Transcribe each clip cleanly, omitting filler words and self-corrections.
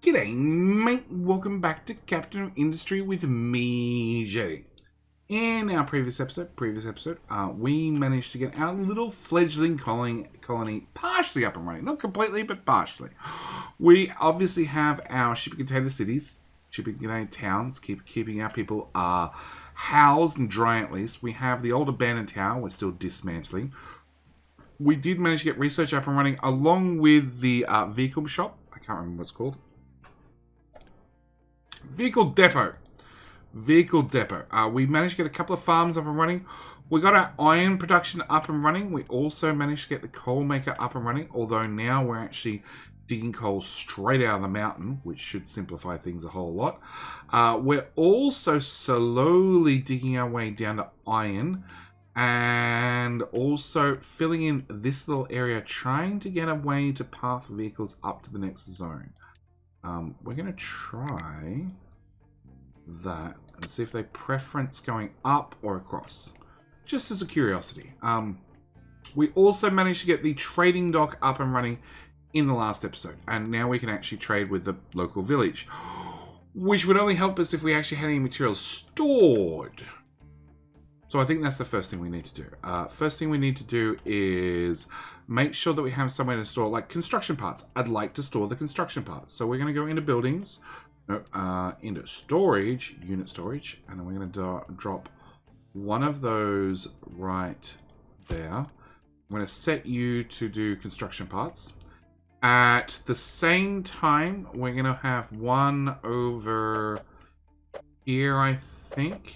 G'day, mate. Welcome back to Captain of Industry with me, Jay. In our previous episode, we managed to get our little fledgling colony partially up and running. Not completely, but partially. We obviously have our shipping container cities, shipping container towns, keeping our people housed and dry at least. We have the old abandoned tower we're still dismantling. We did manage to get research up and running along with the vehicle shop. I can't remember what it's called. Vehicle depot. We managed to get a couple of farms up and running. We got our iron production up and running. We also managed to get the coal maker up and running, although now we're actually digging coal straight out of the mountain, which should simplify things a whole lot. We're also slowly digging our way down to iron and also filling in this little area, trying to get a way to path vehicles up to the next zone. We're going to try that and see if they preference going up or across, just as a curiosity. We also managed to get the trading dock up and running in the last episode, and now we can actually trade with the local village, which would only help us if we actually had any materials stored. So I think that's the first thing we need to do. First thing we need to do is make sure that we have somewhere to store, like, construction parts. I'd like to store the construction parts. So we're going to go into buildings, into storage, unit storage, and then we're going to drop one of those right there. I'm going to set you to do construction parts. At the same time, we're going to have one over here, I think.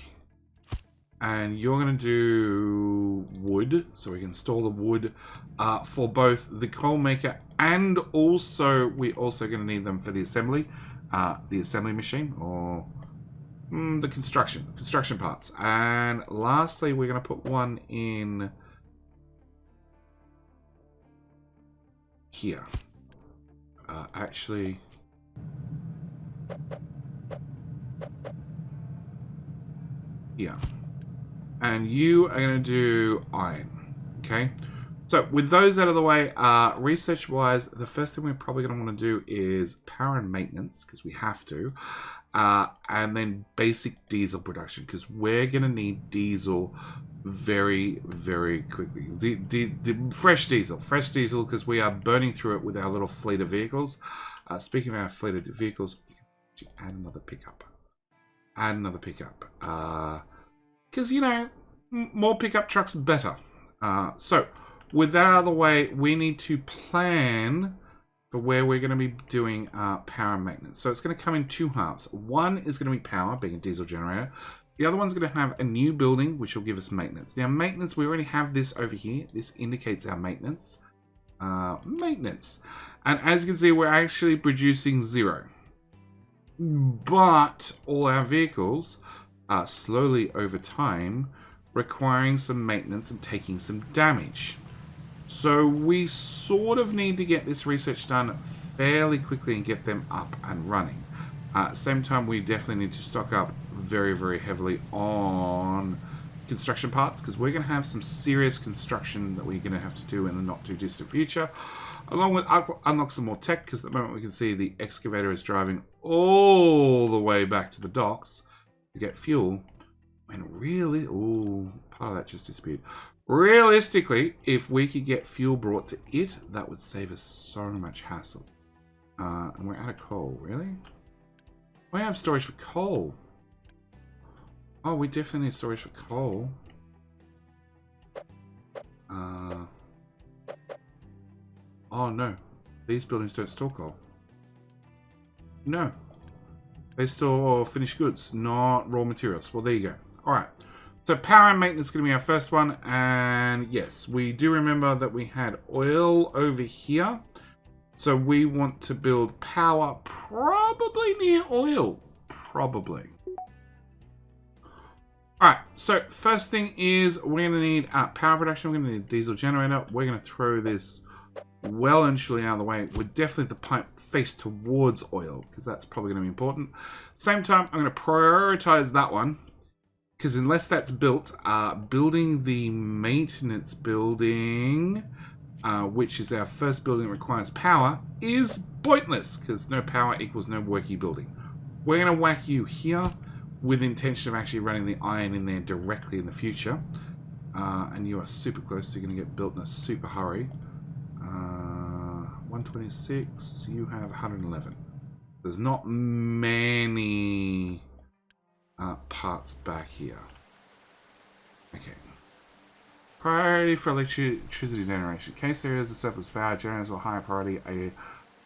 And you're going to do wood, so we can store the wood for both the coal maker and also we're also going to need them for the assembly machine, or the construction parts. And lastly, we're going to put one in here. Actually, yeah. And you are going to do iron. Okay. So with those out of the way, research wise, the first thing we're probably going to want to do is power and maintenance, because we have to. And then basic diesel production, because we're going to need diesel very, very quickly. The fresh diesel, because we are burning through it with our little fleet of vehicles. Speaking of our fleet of vehicles, add another pickup. Because, you know, more pickup trucks better. So, with that out of the way, we need to plan for where we're going to be doing power and maintenance. So, it's going to come in two halves. One is going to be power, being a diesel generator. The other one's going to have a new building, which will give us maintenance. Now, maintenance, we already have this over here. This indicates our maintenance. And as you can see, we're actually producing 0. But all our vehicles are slowly over time requiring some maintenance and taking some damage. So we sort of need to get this research done fairly quickly and get them up and running. At the same time, we definitely need to stock up very, very heavily on construction parts, because we're going to have some serious construction that we're going to have to do in the not too distant future, along with unlock some more tech, because at the moment we can see the excavator is driving all the way back to the docks to get fuel. And really, part of that just disappeared. Realistically, if we could get fuel brought to it, that would save us so much hassle. And we're out of coal, really? We have storage for coal. Oh, we definitely need storage for coal. Oh no, these buildings don't store coal. No, they store finished goods, not raw materials. Well, there you go. All right. So power and maintenance is going to be our first one. And yes, we do remember that we had oil over here. So we want to build power probably near oil. Probably. Alright, so first thing is we're going to need power production. We're going to need a diesel generator. We're going to throw this well and truly out of the way. We're definitely the pipe face towards oil, because that's probably going to be important. Same time, I'm going to prioritize that one, because unless that's built, building the maintenance building which is our first building that requires power, is pointless because no power equals no worky building. We're going to whack you here with the intention of actually running the iron in there directly in the future. And you are super close, so you're going to get built in a super hurry. 126, you have 111. There's not many parts back here. Okay. Priority for electricity generation. In case there is a surplus power, generators with higher priority,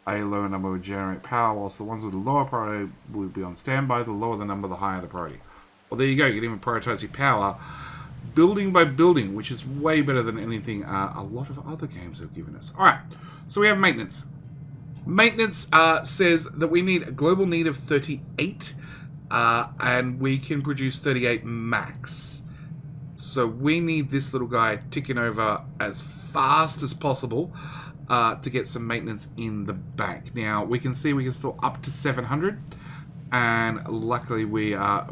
a lower number would generate power, whilst the ones with a lower priority would be on standby. The lower the number, the higher the priority. Well, there you go. You can even prioritize your power building by building, which is way better than anything a lot of other games have given us. All right, so we have maintenance. Maintenance says that we need a global need of 38, and we can produce 38 max. So we need this little guy ticking over as fast as possible to get some maintenance in the bank. Now, we can see we can store up to 700, and luckily we are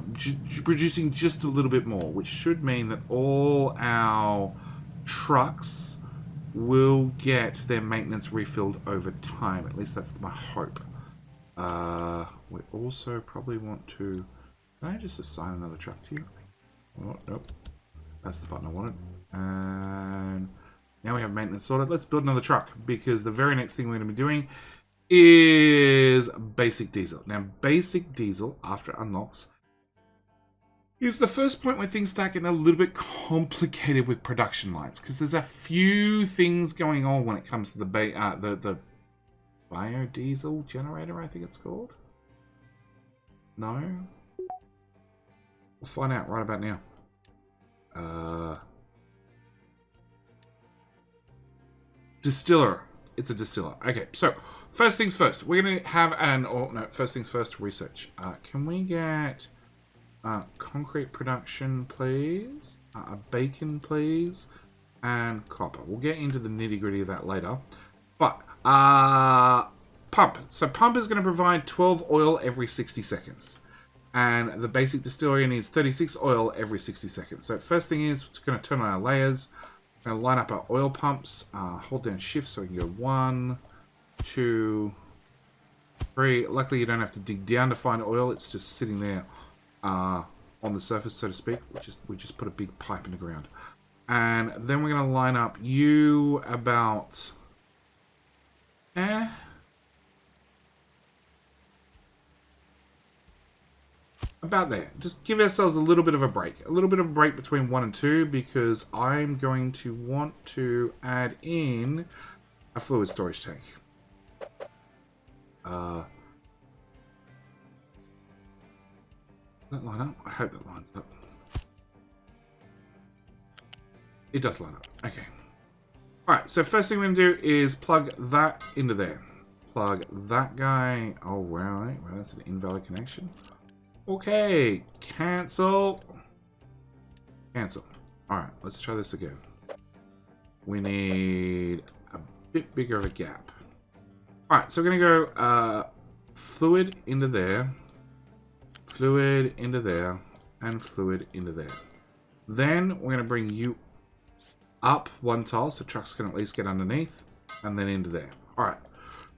producing just a little bit more, which should mean that all our trucks will get their maintenance refilled over time. At least that's my hope. We also probably want to... Can I just assign another truck to you? Oh, nope. That's the button I wanted. And now we have maintenance sorted. Let's build another truck, because the very next thing we're going to be doing is basic diesel. Now, basic diesel, after it unlocks, is the first point where things start getting a little bit complicated with production lines, because there's a few things going on when it comes to the biodiesel generator, I think it's called. No? We'll find out right about now. Distiller. It's a distiller. Okay, so first things first. We're going to have first things first, research. Can we get concrete production, please? A bacon, please? And copper. We'll get into the nitty-gritty of that later. But, pump. So pump is going to provide 12 oil every 60 seconds. And the basic distillery needs 36 oil every 60 seconds. So first thing is, we're going to turn on our layers. We're going to line up our oil pumps. Hold down shift so we can go 1, 2, 3. Luckily, you don't have to dig down to find oil. It's just sitting there on the surface, so to speak. We just put a big pipe in the ground. And then we're going to line up you about... about there. Just give ourselves a little bit of a break. A little bit of a break between 1 and 2, because I'm going to want to add in a fluid storage tank. Does that line up? I hope that lines up. It does line up. Okay. Alright, so first thing we're going to do is plug that into there. Plug that guy. Oh, right. Well, that's an invalid connection. Okay, cancel. Cancel. Alright, let's try this again. We need a bit bigger of a gap. Alright, so we're going to go fluid into there, fluid into there, and fluid into there. Then we're going to bring you up 1 tile so trucks can at least get underneath, and then into there. Alright,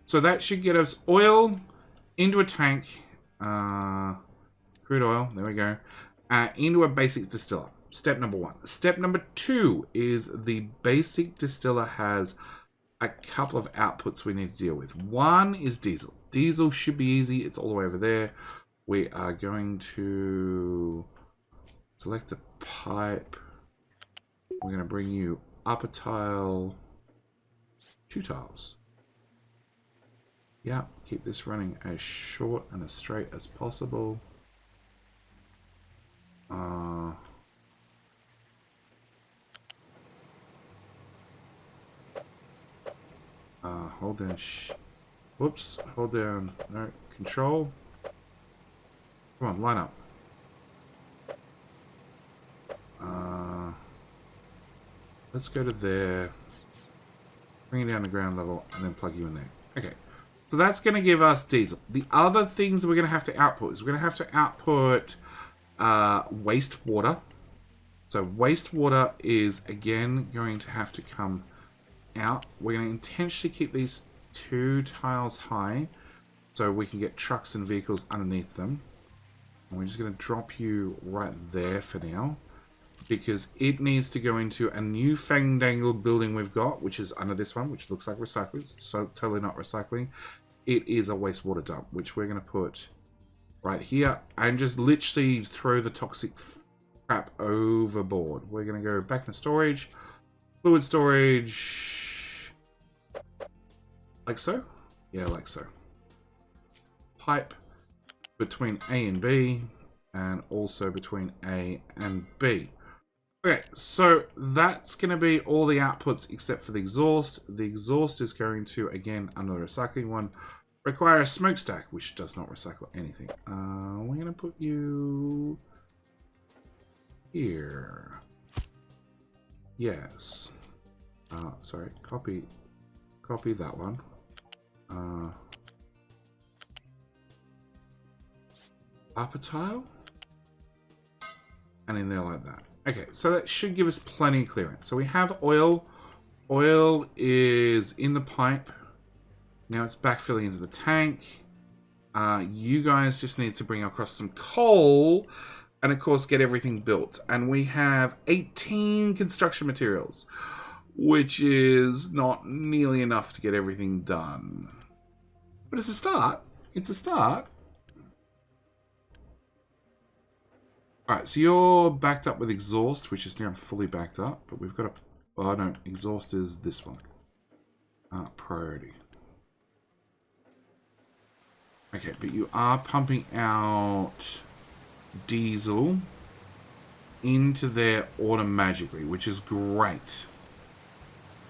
so that should get us oil into a tank. Crude oil, there we go, into a basic distiller. Step number 1. Step number 2 is the basic distiller has a couple of outputs we need to deal with. One is diesel. Diesel should be easy. It's all the way over there. We are going to select a pipe. We're going to bring you up a tile, 2 tiles. Yeah, keep this running as short and as straight as possible. Hold down. Whoops. Hold down. No. Control. Come on, line up. Let's go to there. Bring it down to ground level, and then plug you in there. Okay. So that's going to give us diesel. The other things that we're going to have to output is we're going to have to output wastewater. So wastewater is again going to have to come out. We're going to intentionally keep these 2 tiles high so we can get trucks and vehicles underneath them. And we're just going to drop you right there for now, because it needs to go into a new fandangled building we've got, which is under this one, which looks like recycling. It's so totally not recycling. It is a wastewater dump, which we're going to put right here and just literally throw the toxic crap overboard. We're going to go back into storage, fluid storage, like so. Yeah, like so. Pipe between A and B, and also between A and B. Okay, so that's going to be all the outputs except for the exhaust. The exhaust is going to, again, under the recycling one, require a smokestack, which does not recycle anything. We're going to put you here. Yes. Sorry, copy that one. Up a tile, and in there like that. Okay, so that should give us plenty of clearance. So we have oil. Oil is in the pipe. Now it's backfilling into the tank. You guys just need to bring across some coal and, of course, get everything built. And we have 18 construction materials, which is not nearly enough to get everything done. But it's a start. It's a start. Alright, so you're backed up with exhaust, which is now fully backed up, but we've got a... Oh, no, exhaust is this one. Priority. Okay, but you are pumping out diesel into there automatically, which is great.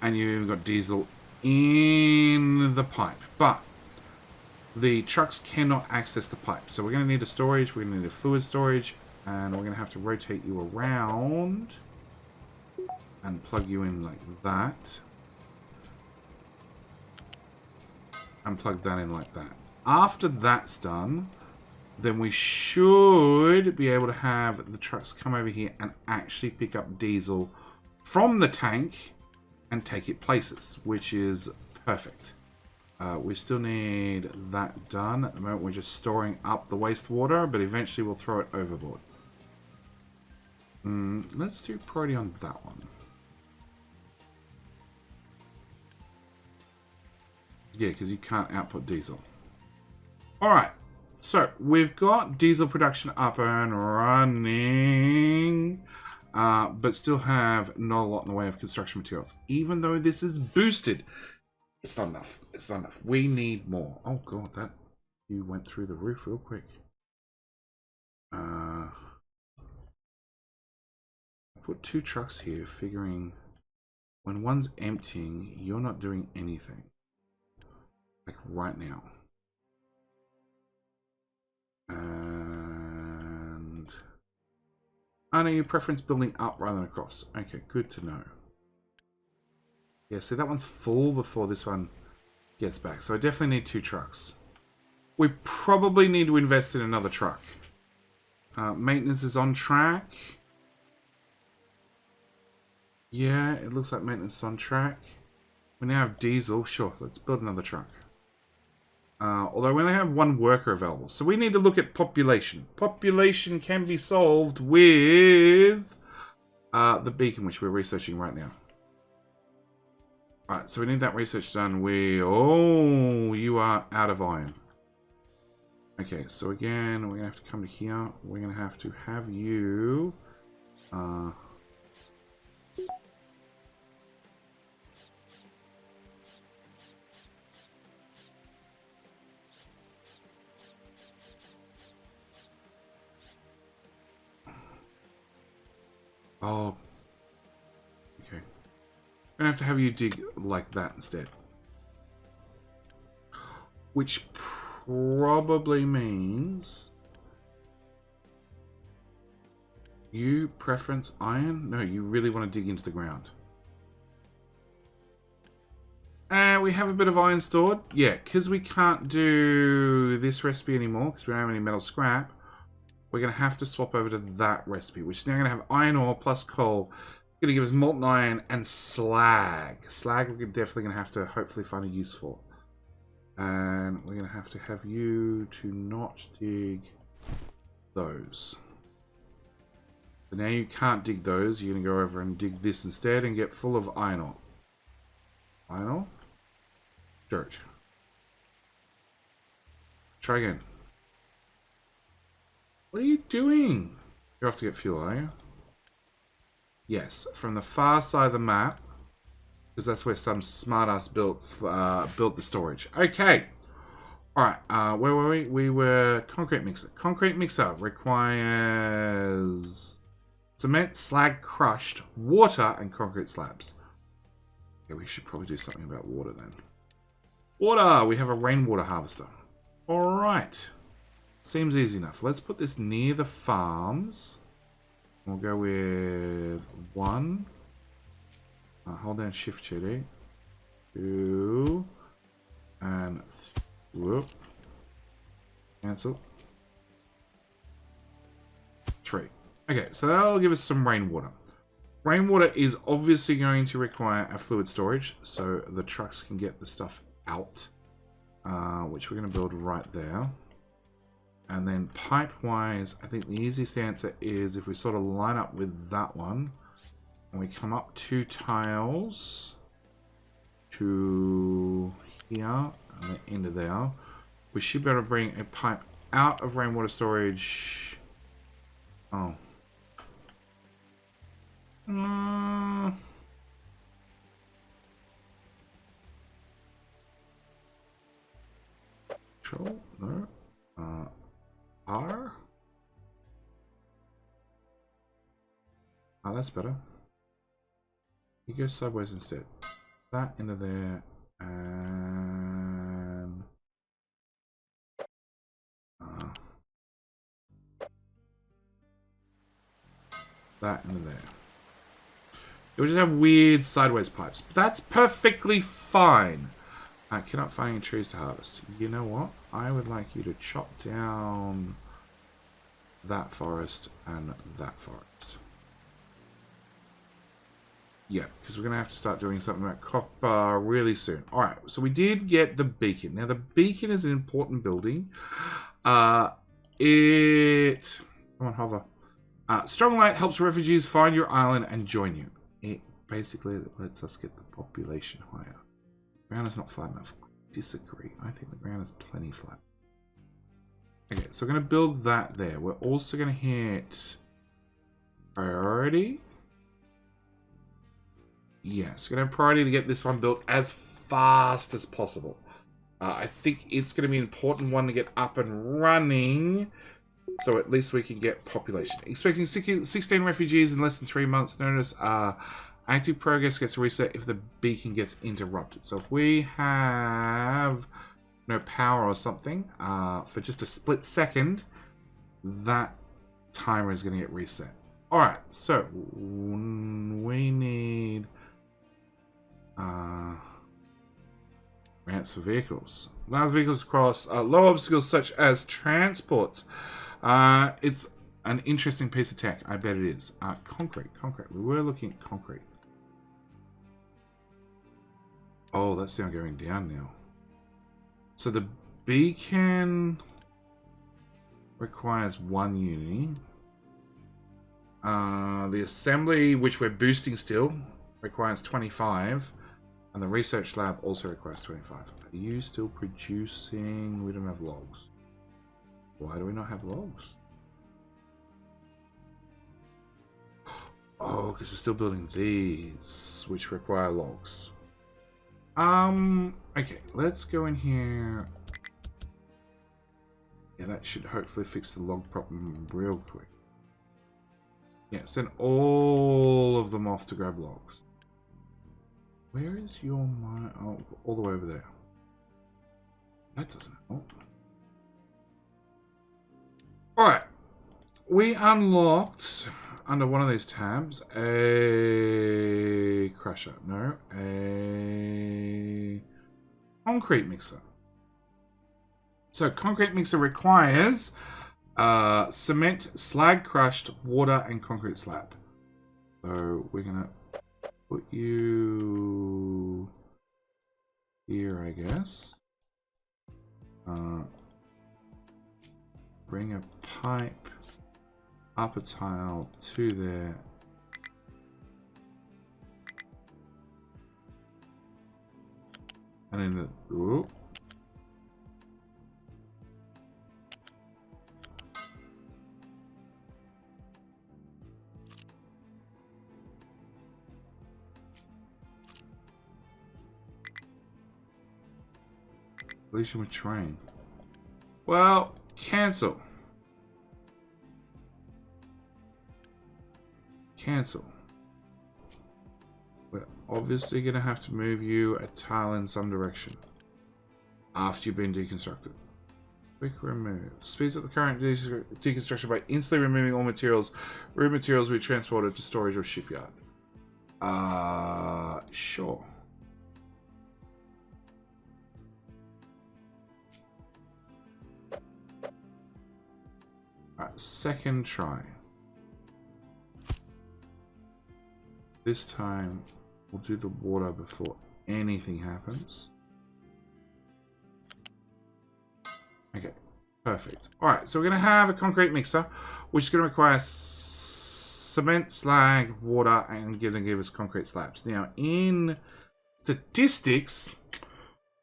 And you've even got diesel in the pipe, but the trucks cannot access the pipe. So we're going to need a storage, we're going to need a fluid storage, and we're going to have to rotate you around and plug you in like that. And plug that in like that. After that's done, then we should be able to have the trucks come over here and actually pick up diesel from the tank and take it places, which is perfect. We still need that done. At the moment, we're just storing up the wastewater, but eventually we'll throw it overboard. Let's do priority on that one. Yeah, because you can't output diesel. Alright, so we've got diesel production up and running, but still have not a lot in the way of construction materials. Even though this is boosted, it's not enough. It's not enough. We need more. Oh god, that you went through the roof real quick. Put 2 trucks here, figuring when one's emptying, you're not doing anything. Like right now. And I know your preference building up rather than across. Okay, good to know. Yeah, see that one's full before this one gets back. So I definitely need 2 trucks. We probably need to invest in another truck. Maintenance is on track. Yeah, it looks like maintenance is on track. We now have diesel. Sure, let's build another truck. Although we only have 1 worker available. So we need to look at population. Population can be solved with the beacon, which we're researching right now. Alright, so we need that research done. Oh, you are out of iron. Okay, so again, we're going to have to come to here. We're going to have you... Oh, okay. I'm going to have you dig like that instead. Which probably means... You preference iron? No, you really want to dig into the ground. We have a bit of iron stored. Yeah, because we can't do this recipe anymore, because we don't have any metal scrap. We're going to have to swap over to that recipe, which is now going to have iron ore plus coal Gonna give us molten iron and slag. Slag we're definitely gonna have to hopefully find a use for. And we're gonna have to have you to not dig those. So now you can't dig those. You're gonna go over and dig this instead and get full of iron ore. Iron ore? Dirt. Try again. What are you doing? You're off to get fuel, are you? Yes, from the far side of the map, because that's where some smartass built the storage. Okay. All right. Where were we? We were concrete mixer. Concrete mixer requires cement, slag crushed, water, and concrete slabs. Yeah, we should probably do something about water then. Water. We have a rainwater harvester. All right. Seems easy enough. Let's put this near the farms. We'll go with 1. Hold down Shift GD. 2. And whoop. Cancel. 3. Okay, so that'll give us some rainwater. Rainwater is obviously going to require a fluid storage, so the trucks can get the stuff out, which we're going to build right there. And then pipe-wise, I think the easiest answer is if we sort of line up with that one, and we come up 2 tiles to here, and then into there, we should be able to bring a pipe out of rainwater storage. Oh. Control? No. R? Oh, that's better. You go sideways instead. That into there, and that into there. We just have weird sideways pipes. But that's perfectly fine. I cannot find any trees to harvest. You know what? I would like you to chop down that forest and that forest. Yeah, because we're going to have to start doing something about copper really soon. Alright, so we did get the beacon. Now, the beacon is an important building. Come on, hover. Strong light helps refugees find your island and join you. It basically lets us get the population higher. The ground is not flat enough. I disagree. I think the ground is plenty flat. Okay, so we're going to build that there. We're also going to hit priority. Yes, we're going to have priority to get this one built as fast as possible. I think it's going to be an important one to get up and running, so at least we can get population. Expecting 16 refugees in less than 3 months. Notice active progress gets reset if the beacon gets interrupted. So if we have no power or something for just a split second, that timer is going to get reset. Alright, so we need ramps for vehicles. Allows vehicles across low obstacles such as transports. It's an interesting piece of tech. I bet it is. Concrete. We were looking at concrete. Oh, that's now going down now. So the beacon requires 1 uni. The assembly, which we're boosting still, requires 25. And the research lab also requires 25. Are you still producing? We don't have logs. Why do we not have logs? Oh, because we're still building these, which require logs. Okay, let's go in here. Yeah, that should hopefully fix the log problem real quick. Yeah, send all of them off to grab logs. Where is your mine? Oh, all the way over there. That doesn't help. Alright. We unlocked, under one of these tabs, a crusher. No, a concrete mixer. So, concrete mixer requires cement, slag crushed, water, and concrete slab. So we're gonna put you here, I guess. Bring a pipe up a tile to there. And then the, ooh. Collision with train. Well, cancel. Cancel. We're obviously going to have to move you a tile in some direction after you've been deconstructed. Quick remove. Speeds up the current deconstruction by instantly removing all materials. Root materials will be transported to storage or shipyard. Sure. Alright, second try. This time, we'll do the water before anything happens. Okay, perfect. Alright, so we're going to have a concrete mixer, which is going to require cement, slag, water, and going to give us concrete slabs. Now, in statistics,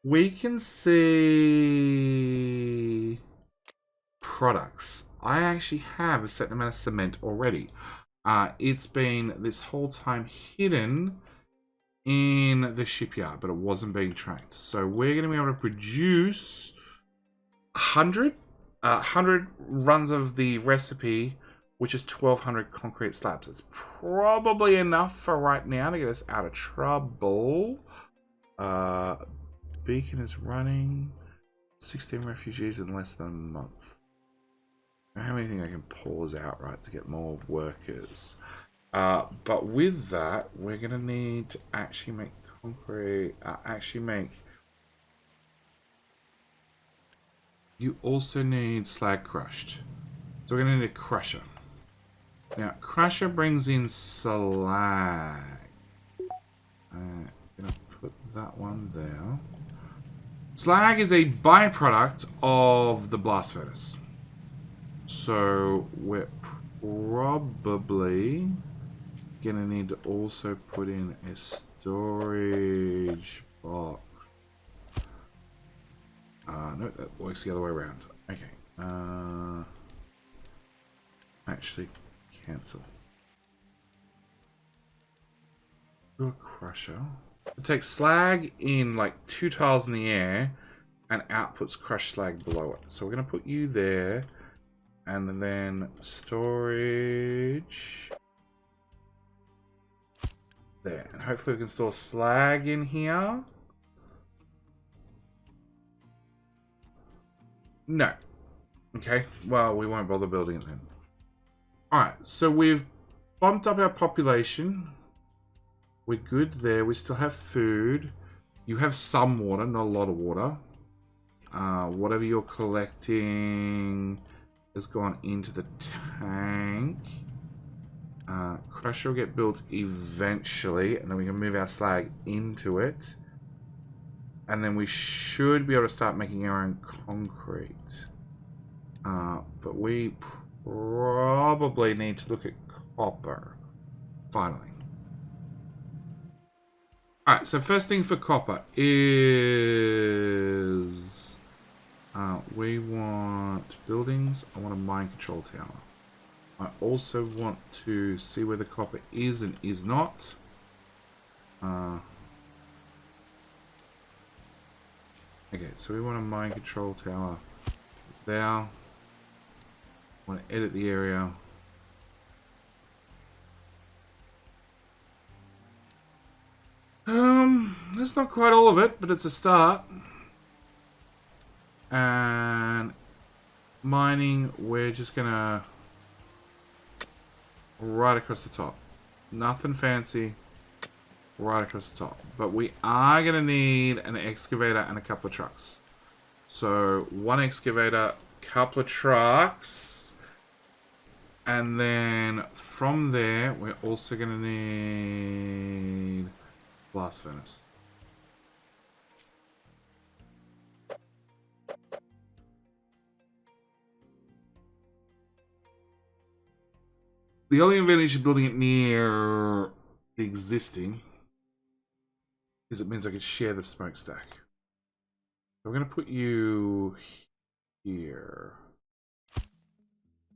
we can see products. I actually have a certain amount of cement already. It's been this whole time hidden in the shipyard, but it wasn't being tracked. So we're going to be able to produce 100 runs of the recipe, which is 1,200 concrete slabs. It's probably enough for right now to get us out of trouble. Beacon is running. 16 refugees in less than a month. How many think I can pause outright to get more workers? But with that, we're going to need to actually make concrete. You also need slag crushed. So we're going to need a crusher. Now, crusher brings in slag. I'm going to put that one there. Slag is a byproduct of the blast furnace. So we're probably gonna need to also put in a storage box. No, that works the other way around. Okay. Actually, cancel. Do a crusher. It takes slag in like 2 tiles in the air and outputs crushed slag below it. So we're gonna put you there. And then storage there. And hopefully we can store slag in here. No. Okay, well, we won't bother building it then. Alright, so we've bumped up our population. We're good there. We still have food. You have some water, not a lot of water. Whatever you're collecting has gone into the tank. Crusher will get built eventually, and then we can move our slag into it. And then we should be able to start making our own concrete. But we probably need to look at copper. Finally. Alright, so first thing for copper is... we want buildings. I want a mine control tower. I also want to see where the copper is and is not. Okay, so we want a mine control tower there. I want to edit the area. That's not quite all of it, but it's a start. And mining, we're just gonna right across the top. Nothing fancy. Right across the top. But we are gonna need an excavator and a couple of trucks. So one excavator, couple of trucks. And then from there, we're also going to need blast furnace. The only advantage of building it near the existing is it means I can share the smokestack. So we're going to put you here.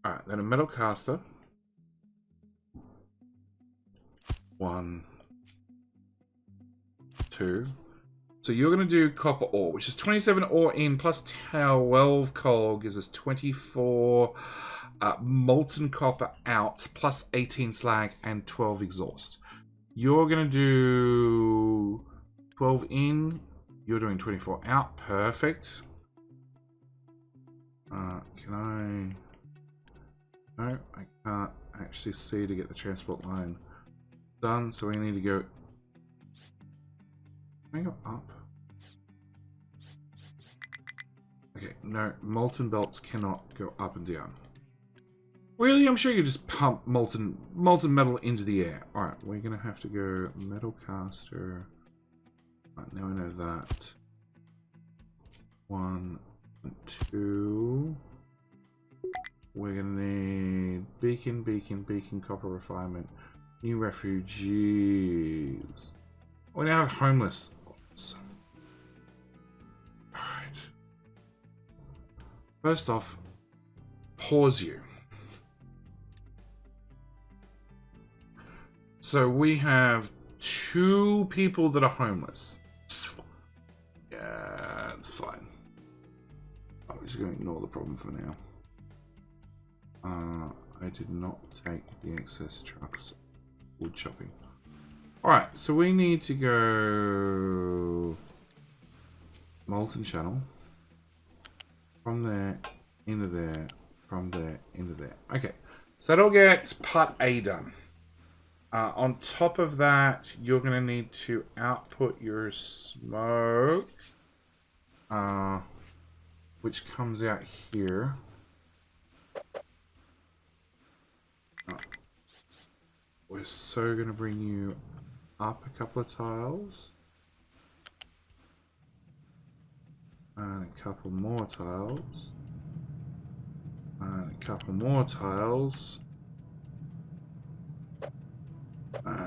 Alright, then a metal caster. 1, 2. So you're going to do copper ore, which is 27 ore in plus 12 coal gives us 24 molten copper out plus 18 slag and 12 exhaust. You're going to do 12 in. You're doing 24 out. Perfect. Can I... No, I can't actually see to get the transport line done, so we need to go... Can I go up? Okay, no, molten belts cannot go up and down. Really? I'm sure you just pump molten metal into the air. Alright, we're gonna have to go metal caster. Right, now we know that. 1, 2. We're gonna need beacon, copper refinement, new refugees. We now have homeless. Alright. First off, pause you. So we have 2 people that are homeless. Yeah, it's fine. I'm just going to ignore the problem for now. I did not take the excess trucks wood chopping. Alright, so we need to go molten channel. From there, into there, from there, into there. Okay, so that'll get part A done. On top of that, you're going to need to output your smoke, which comes out here. We're so going to bring you up a couple of tiles. And a couple more tiles. And a couple more tiles. And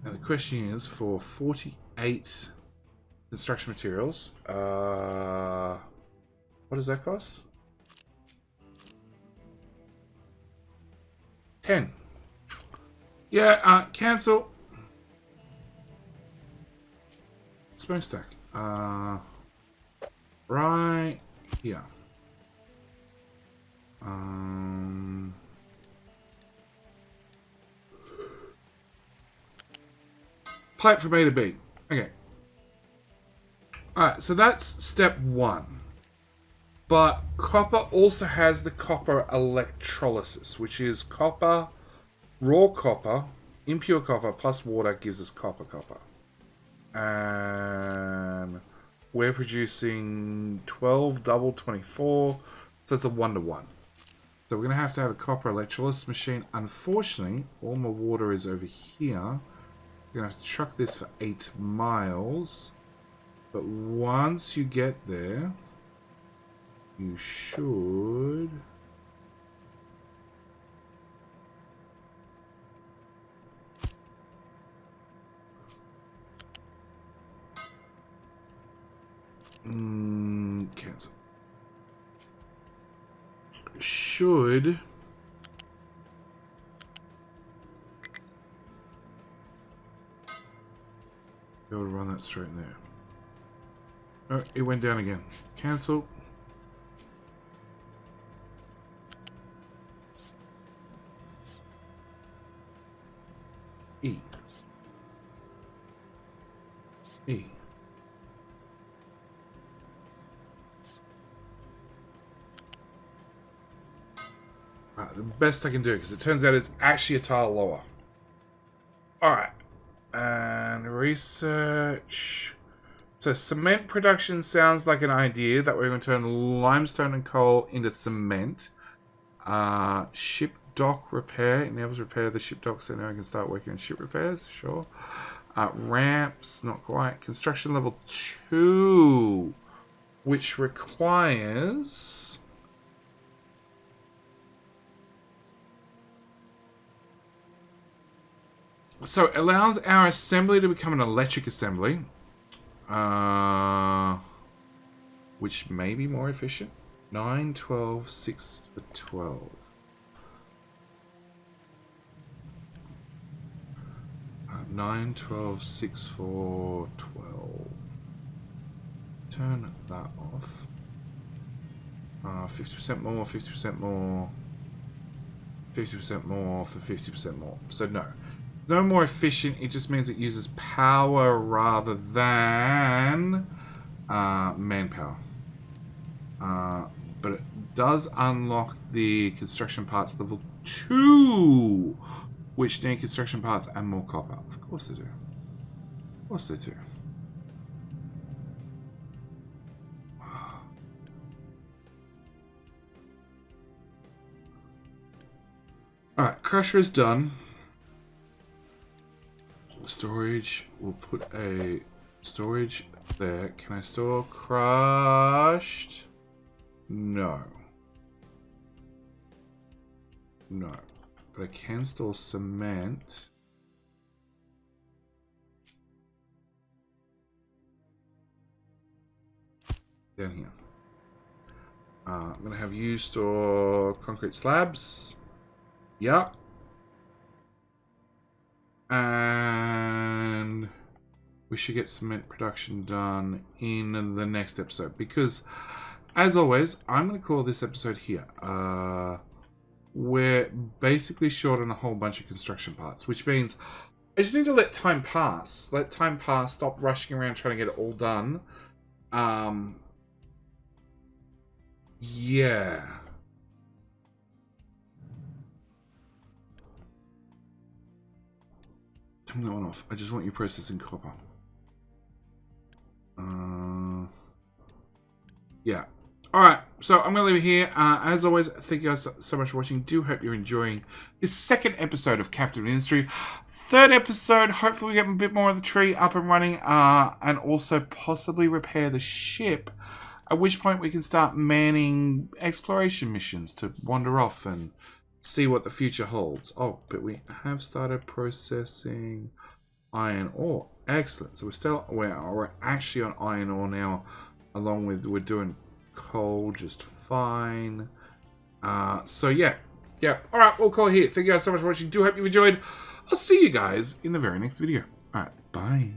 now the question is for 48 construction materials. What does that cost? 10. Yeah, cancel. Smokestack. Right here. Pipe from A to B. Okay. Alright, so that's step 1. But copper also has the copper electrolysis, which is copper, raw copper, impure copper plus water gives us copper. And we're producing 12 double 24, so it's a 1-to-1. So we're going to have a copper electrolysis machine. Unfortunately, all my water is over here. We're going to have to truck this for 8 miles. But once you get there, you should... cancel. Should... be able to run that straight in there. Oh, it went down again. Cancel. E. E. Right, the best I can do, because it turns out it's actually a tile lower. Alright. And research. So cement production sounds like an idea that we're going to turn limestone and coal into cement. Ship dock repair enables repair the ship dock, so now I can start working on ship repairs. Sure. Ramps, not quite. Construction level 2, which requires so it allows our assembly to become an electric assembly. Which may be more efficient. 9, 12, 6 for 12. Nine, 12, 6 for 12. Turn that off. 50% more, 50% more. 50% more for 50% more. So no more efficient. It just means it uses power rather than manpower. But it does unlock the construction parts level 2, which need construction parts and more copper. Of course they do. Of course they do. Alright, crusher is done. Storage, we'll put a storage there. Can I store crushed? No. No. But I can store cement. Down here. I'm going to have you store concrete slabs. Yep. And we should get cement production done in the next episode. Because, as always, I'm going to call this episode here. We're basically short on a whole bunch of construction parts, which means I just need to let time pass. Let time pass, stop rushing around trying to get it all done. Yeah. Turn that one off. I just want you processing copper. Yeah. Alright, so I'm going to leave it here. As always, thank you guys so much for watching. Do hope you're enjoying this second episode of Captain Industry. Third episode, hopefully we get a bit more of the tree up and running, and also possibly repair the ship, at which point we can start manning exploration missions to wander off and see what the future holds. Oh, but we have started processing iron ore. Excellent. So we're actually on iron ore now, along with we're doing coal just fine. So yeah. All right, we'll call it here. Thank you guys so much for watching. Do hope you enjoyed. I'll see you guys in the very next video. All right, bye.